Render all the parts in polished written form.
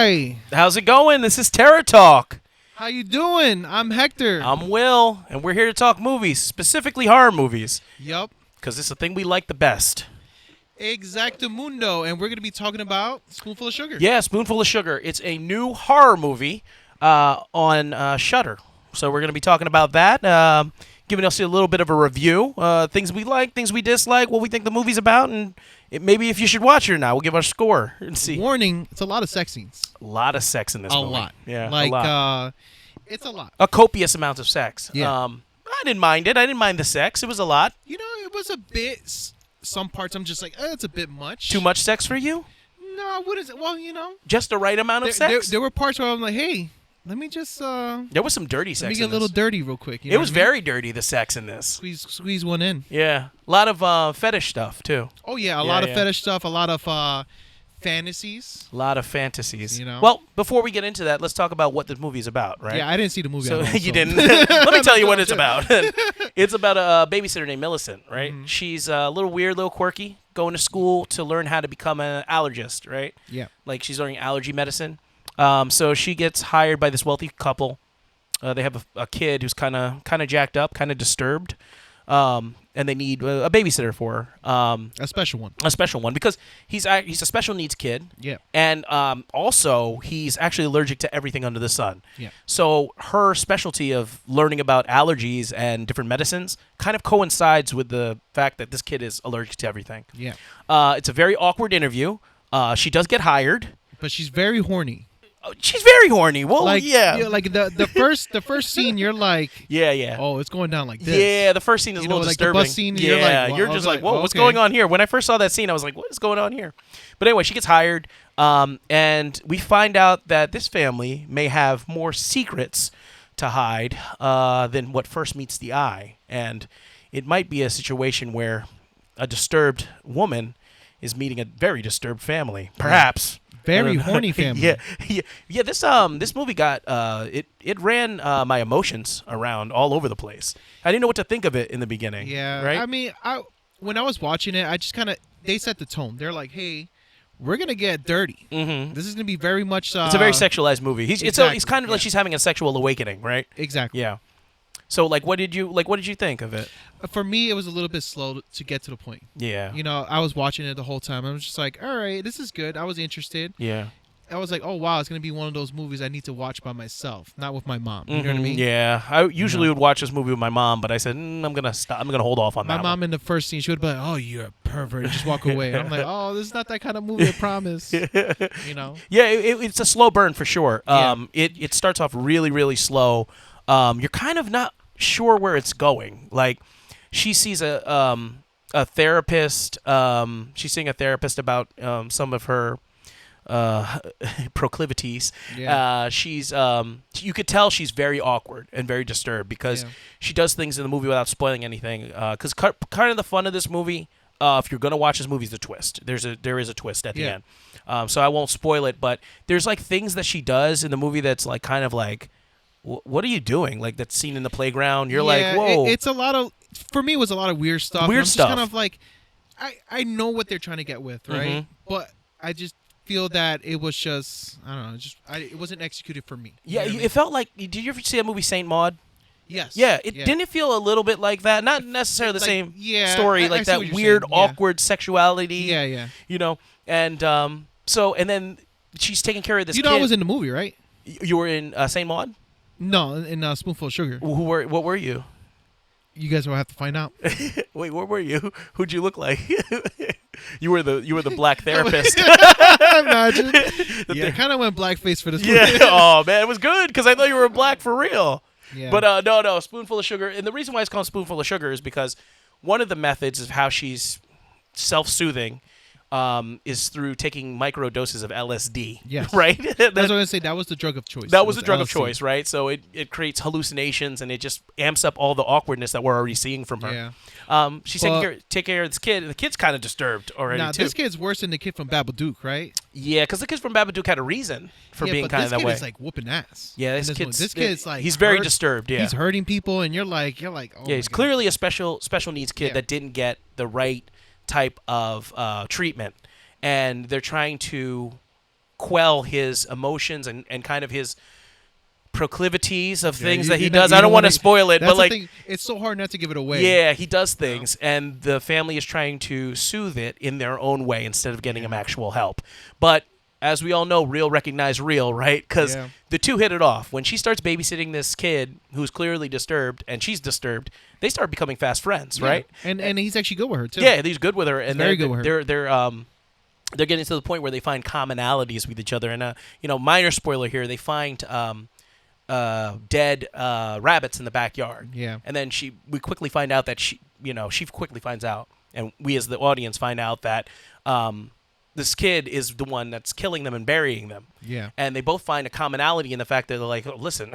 Hi. How's it going? This is Terror Talk. How you doing? I'm Hector. I'm Will, and we're here to talk movies, specifically horror movies, Yup. because it's the thing we like the best. Exactamundo, and we're gonna be talking about Spoonful of Sugar. Yeah, Spoonful of Sugar. It's a new horror movie on Shudder. So we're going to be talking about that, giving us a little bit of a review, things we like, things we dislike, what we think the movie's about, and maybe if you should watch it or not. We'll give our score and see. Warning: it's a lot of sex scenes. A lot of sex in this movie. A lot. Yeah, Like, a lot. it's a lot. A copious amount of sex. Yeah. I didn't mind it. I didn't mind the sex. It was a lot. You know, it was a bit. Some parts I'm just like, it's a bit much. Too much sex for you? No, I wouldn't. Well, you know, Just the right amount of sex? there were parts where I'm like, hey, let me just There was some dirty sex let me in get a little this. dirty real quick. You It know was what I mean? very dirty, the sex in this. Squeeze one in. Yeah. A lot of fetish stuff, too. Oh yeah, a Yeah, lot of yeah. fetish stuff, a lot of fantasies. A lot of fantasies. You know? Well, before we get into that, let's talk about what this movie's about, right? Yeah, I didn't see the movie. So at all, you didn't. Let me tell you what it's about. It's about a babysitter named Millicent, right? Mhm. She's a little weird, little quirky, going to school to learn how to become an allergist, right? Yeah. Like she's learning allergy medicine. So she gets hired by this wealthy couple. They have a kid who's kind of jacked up, kind of disturbed, and they need a babysitter for her. A special one. A special one because he's a special needs kid. Yeah. And also, he's actually allergic to everything under the sun. Yeah. So her specialty of learning about allergies and different medicines kind of coincides with the fact that this kid is allergic to everything. Yeah. It's a very awkward interview. She does get hired. But she's very horny. She's very horny. Well, Like yeah. like the first scene, you're like, Yeah. oh, it's going down like this. Yeah, the first scene is You a know, little like the disturbing. bus scene, yeah, you're like, wow, you're I was just like, like, whoa, oh, what's okay. going on here? When I first saw that scene, I was like, what is going on here? But anyway, she gets hired, and we find out that this family may have more secrets to hide than what first meets the eye. And it might be a situation where a disturbed woman is meeting a very disturbed family, perhaps. Very horny family. yeah. This movie got it ran my emotions around all over the place. I didn't know what to think of it in the beginning. Yeah. right. I mean, when I was watching it, I just kind of they set the tone. They're like, hey, we're gonna get dirty. Mm-hmm. This is gonna be very much. It's a very sexualized movie. He's exactly, kind of like yeah. she's having a sexual awakening, right? Exactly. Yeah. So what did you think of it? For me, it was a little bit slow to get to the point. Yeah. You know, I was watching it the whole time. I was just like, all right, this is good. I was interested. Yeah. I was like, oh wow, it's gonna be one of those movies I need to watch by myself, not with my mom. You know what I mean? Yeah. I usually would watch this movie with my mom, but I said I'm gonna stop. I'm gonna hold off on My that. mom in the first scene, she would be like, "Oh, you're a pervert," and just walk away. I'm like, "Oh, this is not that kind of movie. I promise." You know? Yeah, it's a slow burn for sure. Yeah. It starts off really, really slow. You're kind of not sure where it's going. Like, she sees a therapist. She's seeing a therapist about some of her proclivities. Yeah. She's you could tell she's very awkward and very disturbed because Yeah. she does things in the movie without spoiling anything. Because kind of the fun of this movie, if you're gonna watch this movie, is the twist. There is a twist at the Yeah. end. So I won't spoil it, but there's like things that she does in the movie that's like kind of like, what are you doing? Like that scene in the playground. You're like, whoa. It's a lot of. For me, it was a lot of weird stuff. Weird I'm stuff. Just kind of like, I know what they're trying to get with, right? Mhm. But I just feel that it was just I don't know, it wasn't executed for me. You Yeah, know what I mean? it felt like. Did you ever see that movie Saint Maud? Yes. Yeah, didn't it feel a little bit like that? Not necessarily the Like, same yeah, story, I like see that what you're weird, saying, yeah. awkward sexuality. Yeah. You know, and and then she's taking care of this You kid. know, I was in the movie, right? You were in Saint Maud. No, in Spoonful of Sugar. What were you? You guys will have to find out. Wait, where were you? Who'd you look like? you were the black therapist. Imagine. Yeah, I kind of went blackface for this movie. Yeah. Oh man, it was good because I thought you were black for real. Yeah. But no, Spoonful of Sugar. And the reason why it's called Spoonful of Sugar is because one of the methods of how she's self-soothing is through taking micro doses of LSD. Yes. Right? That's what I was gonna say. That was the drug of choice. That was the drug of LSD. choice, right? So it creates hallucinations and it just amps up all the awkwardness that we're already seeing from her. Yeah. She's Well- taking care of this kid, and the kid's kind of disturbed already Now too. this kid's worse than the kid from Babadook, right? Yeah, because the kid from Babadook had a reason for Yeah, being but kind of this that kid way. is like whooping ass. Yeah, in this one. kid's This kid's like he's very hurt- disturbed. Yeah, He's hurting people, and you're like, oh yeah, he's my God. clearly a special needs kid Yeah. that didn't get the right type of treatment, and they're trying to quell his emotions and kind of his proclivities of things you- that he you're not- does. you I don't don't want to wanna- spoil it, That's but the like, thing. It's so hard not to give it away. yeah, he does things, and the family is trying to soothe it in their own way instead of getting him actual help. But as we all know, real recognize real, right? Because Yeah. the two hit it off. When she starts babysitting this kid who's clearly disturbed, and she's disturbed, they start becoming fast friends, Yeah. right? And he's actually good with her too. Yeah, he's good with her, and very they're, good with her. they're getting to the point where they find commonalities with each other. And minor spoiler here, they find dead rabbits in the backyard. Yeah. And then we quickly find out that she quickly finds out, and we as the audience find out that this kid is the one that's killing them and burying them. Yeah. And they both find a commonality in the fact that they're like, oh, listen,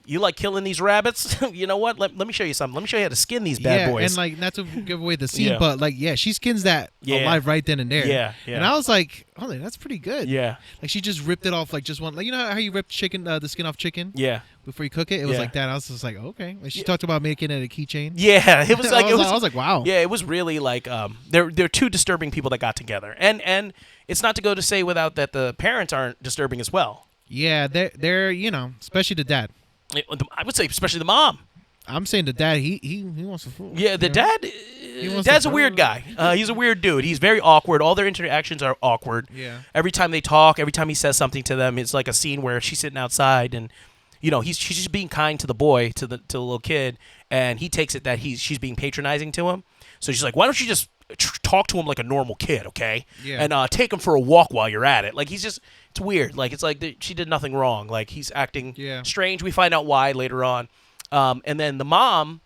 you like killing these rabbits? You know what? Let me show you something. Let me show you how to skin these bad boys. And like, not to give away the scene, Yeah. but like, yeah, she skins that Yeah. alive right then and there. Yeah, yeah. And I was like, oh, that's pretty good. Yeah. Like she just ripped it off, like just one, like you know how you rip chicken, the skin off chicken Yeah. before you cook it. It was Yeah. like that. I was just like, okay. Like she talked about making it a keychain. Yeah. It was like I was like, wow. Yeah, it was really like they're two disturbing people that got together, and it's not to go to say without that the parents aren't disturbing as well. Yeah, they're especially the dad. I would say especially the mom. I'm saying the dad, he wants to fool. Yeah, the you know? dad. wants Dad's to a weird guy. He's a weird dude. He's very awkward. All their interactions are awkward. Yeah. Every time they talk, every time he says something to them, it's like a scene where she's sitting outside and, she's just being kind to the boy, to the little kid, and he takes it that she's being patronizing to him. So she's like, why don't you just talk to him like a normal kid, okay? Yeah. And take him for a walk while you're at it. Like it's weird. Like it's like she did nothing wrong. Like he's acting strange. We find out why later on. And then the mom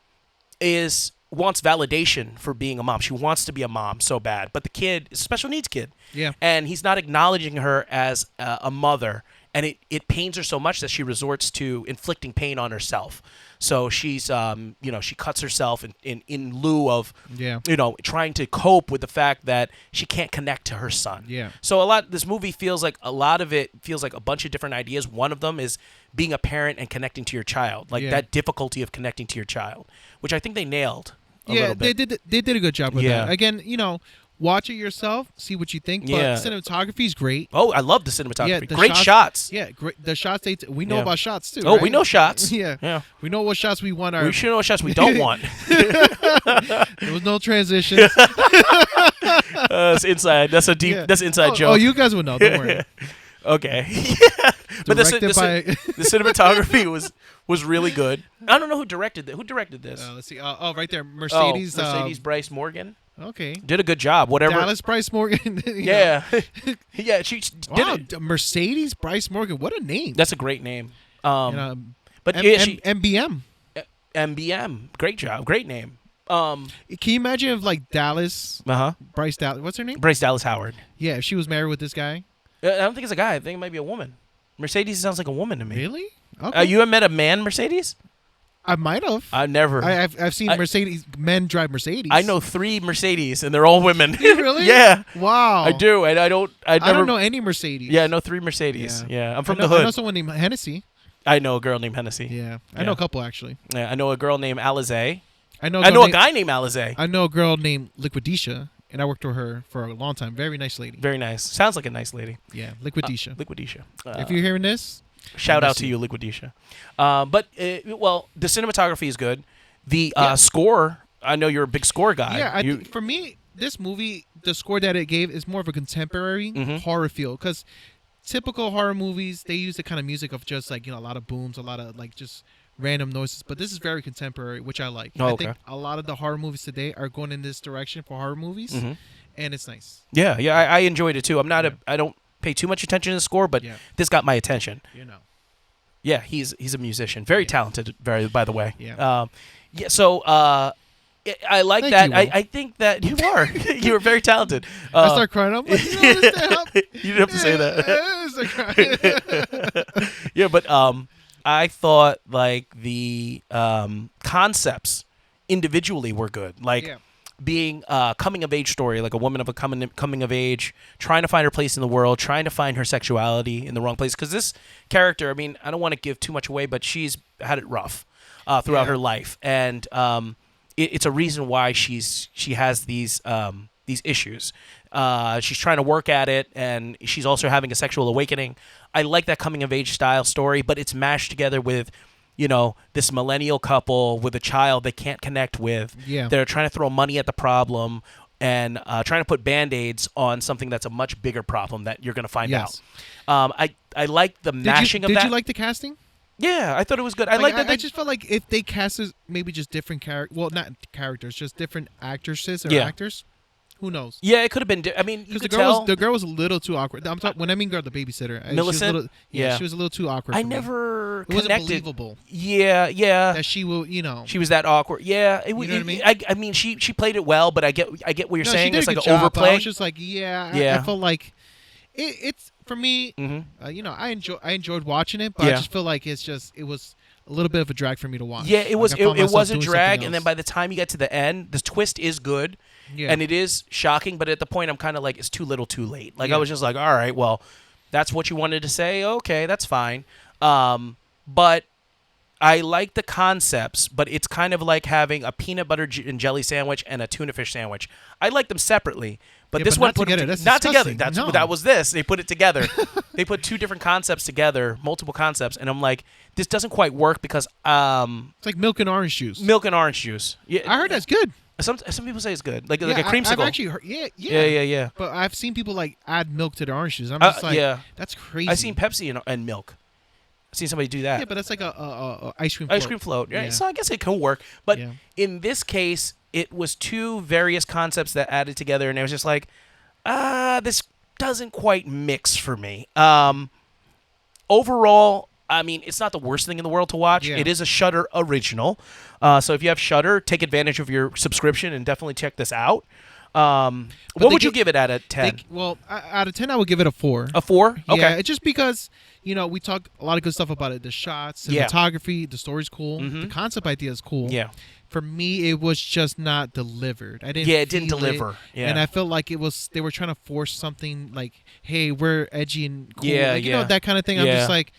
wants validation for being a mom. She wants to be a mom so bad, but the kid is a special needs kid. Yeah. And he's not acknowledging her as a mother, and it pains her so much that she resorts to inflicting pain on herself. So she's she cuts herself in lieu of trying to cope with the fact that she can't connect to her son. Yeah. So this movie feels like a lot of it feels like a bunch of different ideas. One of them is being a parent and connecting to your child, like that difficulty of connecting to your child, which I think they nailed a little bit. they did a good job with Yeah. that. Again, watch it yourself, see what you think. But cinematography is great. Oh, I love the cinematography. Yeah, the Great shots. Yeah, great. The shots we know about shots too. Oh, right? we know shots. Yeah. Yeah. We know what shots we want. We should know what shots we don't want. There was no transitions. That's inside. That's a deep. Yeah. That's an inside joke. Oh, you guys will know. Don't worry. Okay. Yeah. But the Directed by- cinematography was really good. I don't know who directed that. Who directed this? Let's see. Right there, Mercedes. Mercedes Bryce Morgan Okay. did a good job. Whatever. Dallas Bryce Morgan. Yeah. Yeah. She Wow, did it. Mercedes Bryce Morgan. What a name. That's a great name. But MBM. MBM. Great job. Great name. Can you imagine if like Dallas, Bryce Dallas, what's her name? Bryce Dallas Howard. Yeah, if she was married with this guy. I don't think it's a guy. I think it might be a woman. Mercedes sounds like a woman to me. Really? Okay. You have met a man Mercedes? I might have. I've never. I've seen Mercedes men drive Mercedes. I know 3 Mercedes, and they're all women. Do you really? Yeah. Wow. I do, and I don't know any Mercedes. Yeah, I know 3 Mercedes. Yeah, I'm from I know, the hood. I know someone named Hennessy. I know a girl named Hennessy. Yeah. I know a couple actually. Yeah, I know a girl named Alizé. I know a guy named Alizé. I know a girl named Liquidisha, and I worked with her for a long time. Very nice lady. Very nice. Sounds like a nice lady. Yeah, Liquidisha. Liquidisha. If you're hearing this, shout out to you, Liquidisha. But the cinematography is good. The score. I know you're a big score guy. Yeah, for me, this movie, the score that it gave is more of a contemporary horror feel, because typical horror movies, they use the kind of music of just like a lot of booms, a lot of like just random noises, but this is very contemporary, which I like. I think a lot of the horror movies today are going in this direction for horror movies, and it's nice. Yeah, I enjoyed it too. I'm not I don't pay too much attention to the score, but this got my attention. Yeah, he's a musician, very talented. By the way. Yeah. So I like Thank that. you, I think that you are. You are very talented. I start crying. I'm like, you didn't have to say that. Yeah, but I thought like the concepts individually were good. Like being a coming of age story, like a woman of a coming of age, trying to find her place in the world, trying to find her sexuality in the wrong place. Because this character, I mean, I don't want to give too much away, but she's had it rough throughout her life, and it's a reason why she has these these issues. She's trying to work at it, and she's also having a sexual awakening. I like that coming of age style story, but it's mashed together with, this millennial couple with a child they can't connect with. Yeah. They're trying to throw money at the problem and trying to put Band-Aids on something that's a much bigger problem that you're going to find out. I like the mashing of that. Did you like the casting? Yeah, I thought it was good. I just felt like if they casted maybe just different not characters, just different actresses or actors. Who knows? Yeah, it could have been. Because the girl was a little too awkward. When I mean girl, the babysitter, Millicent. She was a little too awkward. I never connected. It wasn't believable. Yeah. That she will, She was that awkward. Yeah, you know what I mean? I mean, she played it well, but I get what you're saying. It's like an job, overplay. I was just like, I felt like it's for me. Mm-hmm. I enjoyed watching it, but I just feel like it was a little bit of a drag for me to watch. Yeah, it was. Like, it was a drag, and then by the time you get to the end, the twist is good. Yeah. And it is shocking, but at the point I'm kind of like, it's too little too late. Like I was just like, all right, well, that's what you wanted to say. Okay, that's fine. But I like the concepts, but it's kind of like having a peanut butter and jelly sandwich and a tuna fish sandwich. I like them separately, but this one put together. Not together. That was this. They put it together. They put two different concepts together, multiple concepts, and I'm like, this doesn't quite work because it's like milk and orange juice. Milk and orange juice. Yeah, I heard that's good. Some people say it's good, like a creamsicle. I've actually heard, yeah. But I've seen people like add milk to their orange juice. I'm just like, that's crazy. I've seen Pepsi and milk. I've seen somebody do that. Yeah, but that's like a ice cream float. Ice cream float. Yeah. So I guess it can work. But in this case, it was two various concepts that added together, and it was just like, this doesn't quite mix for me. Overall, I mean, it's not the worst thing in the world to watch. Yeah. It is a Shudder original. So if you have Shudder, take advantage of your subscription and definitely check this out. What would you give it out of 10? Out of 10, I would give it a 4. A 4? Okay. Yeah, it's just because, we talk a lot of good stuff about it. The shots, cinematography, the story's cool. Mm-hmm. The concept idea is cool. Yeah. For me, it was just not delivered. I didn't. Yeah, it didn't deliver. Yeah. And I felt like they were trying to force something like, hey, we're edgy and cool. Yeah, like, that kind of thing. I'm just like,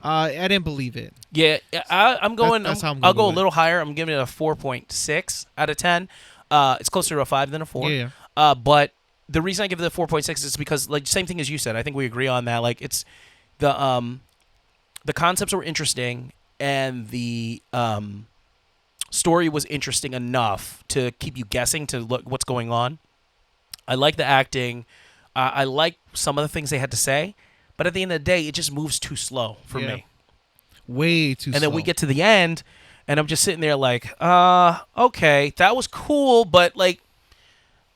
I didn't believe it. Yeah, I'm going. That's how I'm I'll go a little higher. I'm giving it a 4.6 out of 10. It's closer to a 5 than a 4. Yeah. But the reason I give it a 4.6 is because, like, same thing as you said. I think we agree on that. Like, it's the concepts were interesting, and the story was interesting enough to keep you guessing to look what's going on. I like the acting. I like some of the things they had to say. But at the end of the day, it just moves too slow for me. Way too slow. And then we get to the end, and I'm just sitting there like, okay, that was cool, but, like,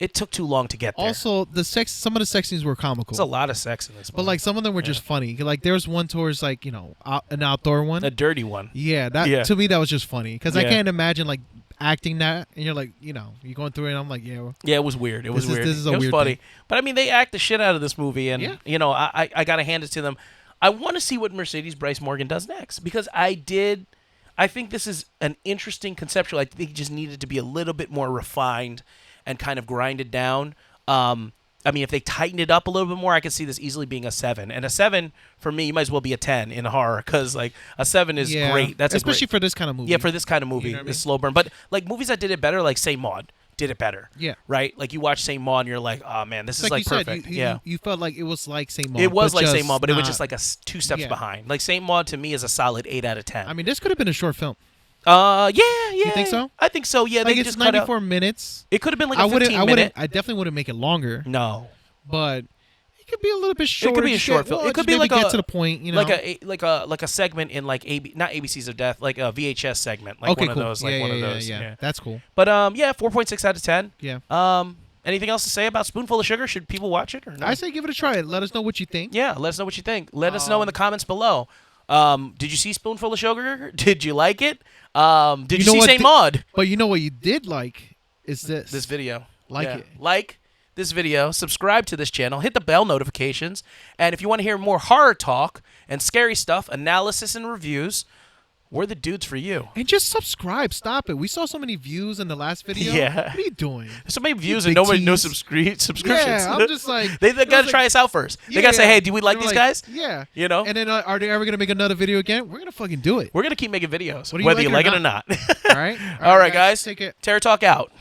it took too long to get there. Also, some of the sex scenes were comical. There's a lot of sex in this movie. But, like, some of them were just funny. Like, there was one towards, like, an outdoor one. A dirty one. Yeah, to me, that was just funny. Because I can't imagine, like, acting that, and you're like, you're going through it, and I'm like, it was weird. It was weird. This is it was weird funny. thing. But I mean, they act the shit out of this movie, and I gotta hand it to them. I want to see what Mercedes Bryce Morgan does next, because I think this is an interesting conceptual. I think it just needed to be a little bit more refined and kind of grinded down. I mean, if they tighten it up a little bit more, I could see this easily being a 7. And a 7 for me, you might as well be a 10 in horror, because like a 7 is great. That's especially for this kind of movie. Yeah, for this kind of movie, it's slow burn. But like movies that did it better, like Saint Maud, did it better. Yeah. Right? Like you watch Saint Maud and you're like, oh man, this is like perfect. You felt like it was like Saint Maud. It was like Saint Maud, but it was just like 2 steps behind. Like Saint Maud to me is a solid 8 out of 10. I mean, this could have been a short film. Yeah. You think so? I think so. Yeah, like they it's just 94 minutes. It could have been like a 15-minute. I definitely wouldn't make it longer. No, but it could be a little bit shorter. It could be a short film. It could be like get to the point, like a segment in like not ABCs of Death, like a VHS segment, like one of those, like one of those. Yeah, that's cool. But 4.6 out of 10. Yeah. Anything else to say about Spoonful of Sugar? Should people watch it or no? I say give it a try. Let us know what you think. Yeah, let us know what you think. Let us know in the comments below. Did you see Spoonful of Sugar? Did you like it? Did you see Saint Maud? But you know what you did like is this video. Like this video, subscribe to this channel, hit the bell notifications, and if you want to hear more horror talk and scary stuff, analysis and reviews, we're the dudes for you. And just subscribe. Stop it. We saw so many views in the last video. Yeah. What are you doing? There's so many views and nobody knows subscriptions. Yeah, I'm just like... they got to try us out first. They got to say, hey, do we like these guys? Yeah. You know? And then are they ever going to make another video again? We're going to fucking do it. We're going to keep making videos, whether you like it or not. All right? All right, guys. Take it. Terror Talk out.